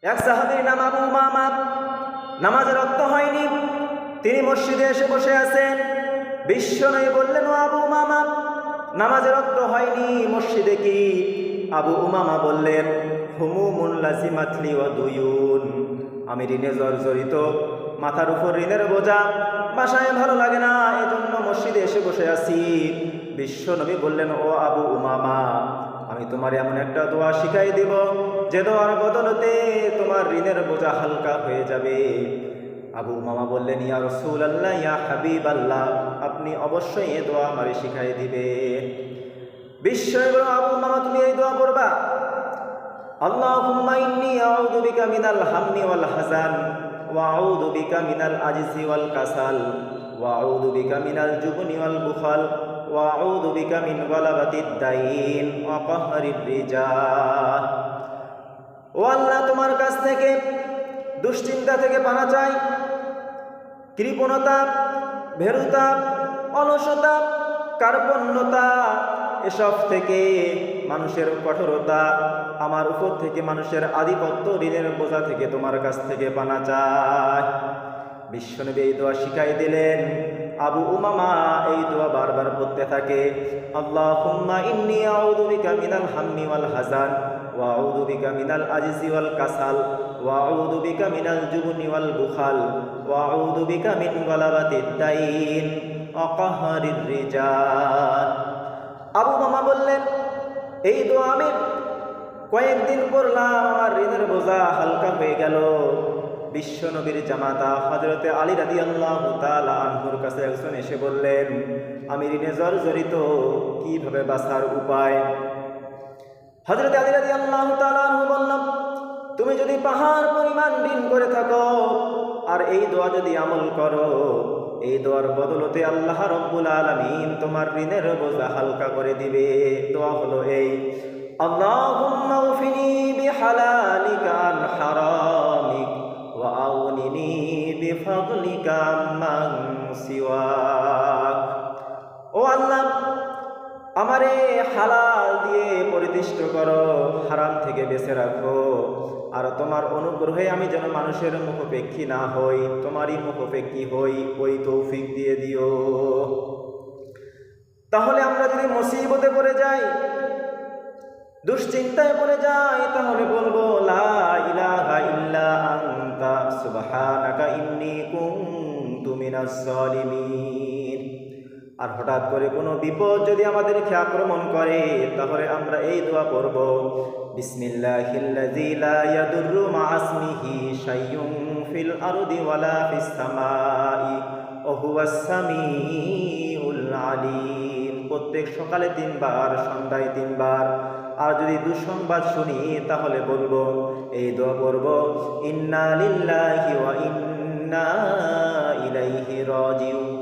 এক সাহাবীর নাম আবু উমামা, নামাজে রক্ত হয়নি, তিনি মসজিদে এসে বসে আছেন। বিশ্বনবী বললেন, ও আবু উমামা, নামাজে রক্ত হয়নি, মসজিদে কি? আবু উমামা বললেন, হুমুমুন লাজিমাতলি ওয়া দুয়ুন, আমি ঋণে জর্জরিত, মাথার উপর ঋণের বোঝা, বাসায় ভালো লাগে না, এজন্য মসজিদে এসে বসে আছি। বিশ্বনবী বললেন, ও আবু উমামা, আমি তোমার এমন একটা দোয়া শিখাই দিব যে দোয়ার বদলতে তোমার ঋণের বোঝা হালকা হয়ে যাবে। আবু উমামা বললেন, ইয়া রাসূলুল্লাহ, ইয়া হাবিবাল্লাহ, আপনি অবশ্যই এই দোয়া আমারে শিখাই দিবেন। বিশ্বনবী বললেন, আবু উমামা, তুমি এই দোয়া পড়বা, আল্লাহুম্মা ইন্নী আউযু বিকা মিনাল হাম্মি ওয়াল হাযান ওয়া আউযু বিকা মিনাল আজজি ওয়াল কাসাল ওয়া আউযু বিকা মিনাল জুবনি ওয়াল বুখাল ওয়া আউযু বিকা মিন গালাবাতিদ দাইন ওয়া কাহরির রিজাল। ও আল্লাহ, তোমার কাছ থেকে দুশ্চিন্তা থেকে পানা চাই, কৃপণতা, ভেরুতা, অলসতা, কার্পণ্যতা, এসব থেকে, মানুষের কঠোরতা, আমার উপর থেকে মানুষের আধিপত্য, ঋণের বোঝা থেকে তোমার কাছ থেকে পানা চাই। বিশ্বনবী এই দোয়া শিখাই দিলেন। আবু উমামা এই দোয়া বারবার পড়তে থাকে, আল্লাহুম্মা ইন্নী আউযু বিকা মিনাল হাম্মি ওয়াল হাযান ওয়া আউযু বিকা মিনাল আজজি ওয়াল কাসাল ওয়া আউযু বিকা মিনাল জুবনি ওয়াল বুখাল ওয়া আউযু বিকা মিন গালাবাতিদ দাইন ওয়া কাহরির রিজাল। আবু উমামা বললেন, এই দোয়া আমি কয়েকদিন পড়লাম, আমার ঋণের বোঝা হালকা হয়ে গেল। বিশ্বনবীর জামাতা হযরতে আলী রাদিয়াল্লাহু তাআলা আনহুর কাছে একজন এসে বললেন, আমি ঋণে জর্জরিত, কিভাবে বাঁচার উপায়? হযরতে আলী রাদিয়াল্লাহু তাআলা আনহু বললেন, তুমি যদি পাহাড় পরিমাণ ঋণ করে থাকো আর এই দোয়া যদি আমল করো, এই দোয়ার বদলতে আল্লাহ রাব্বুল আলামিন তোমার ঋণের বোঝা হালকা করে দিবে। দোয়া হলো এই, আল্লাহুম্মা গফিনি বিহালালিকা আন হারামিক ওয়া আউনিনি বিফাদলিকা আম্মান সিওয়াক। ও আল্লাহ, আমারে হালাল দিয়ে পরিতুষ্ট করো, হারাম থেকে বেঁচে রাখো, আর তোমার অনুগ্রহে আমি যেন মানুষের মুখাপেক্ষী না হই, তোমারই মুখাপেক্ষী হই, ওই তৌফিক দিয়ে দিও। তাহলে আমরা যদি মুসিবতে পড়ে যাই, দুশ্চিন্তায় পড়ে যাই, তাহলে বলবো, লা ইলাহা ইল্লা আনতা সুবহানাকা ইন্নী কুনতু মিনাজ জালিমিন। আর হঠাৎ করে কোনো বিপদ যদি আমাদেরকে আক্রমণ করে, তাহলে আমরা এই দোয়া পড়ব, বিসমিল্লাহিল্লাযী লা ইয়াদুররু মা ইসমিহি শাইউন ফিল আরদি ওয়ালা ফিস সামাই ওয়া হুয়াস সামিউল আলিম। প্রত্যেক সকালে 3 বার, সন্ধ্যায় 3 বার। আর যদি দুঃসংবাদ শুনি, তাহলে বলবো, এই দোয়া পড়ব, ইন্না লিল্লাহি ওয়া ইন্না ইলাইহি রাজিউন।